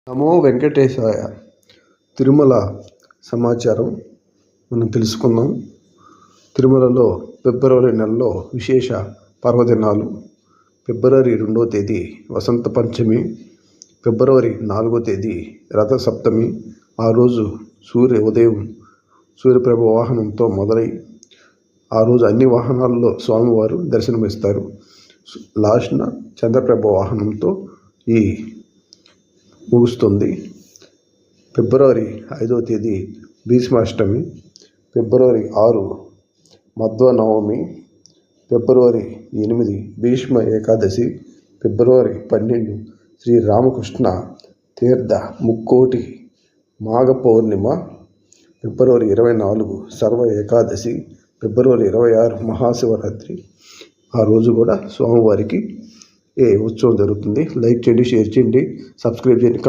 నమో వెంకటేశాయ. తిరుమల సమాచారం మనం తెలుసుకుందాం. తిరుమలలో ఫిబ్రవరి నెలలో విశేష పర్వదినాలు. ఫిబ్రవరి 2వ తేదీ వసంత పంచమి, ఫిబ్రవరి 4వ తేదీ రథసప్తమి. ఆ రోజు ఉదయం సూర్యప్రభ వాహనంతో మొదలై ఆ రోజు అన్ని వాహనాల్లో స్వామివారు దర్శనమిస్తారు. లాస్ట్న చంద్రప్రభ వాహనంతో ఈ ముగుస్తుంది. ఫిబ్రవరి 5వ తేదీ భీష్మాష్టమి, ఫిబ్రవరి 6 మధ్వనవమి, ఫిబ్రవరి 8 భీష్మ ఏకాదశి, ఫిబ్రవరి 12 శ్రీరామకృష్ణ తీర్థ ముక్కోటి మాఘ పౌర్ణిమ, ఫిబ్రవరి 24 సర్వ ఏకాదశి, ఫిబ్రవరి 26 మహాశివరాత్రి. ఆ రోజు కూడా స్వామివారికి ఉత్సవం జరుగుతుంది. లైక్ చేయండి, షేర్ చేయండి, సబ్స్క్రైబ్ చేయండి.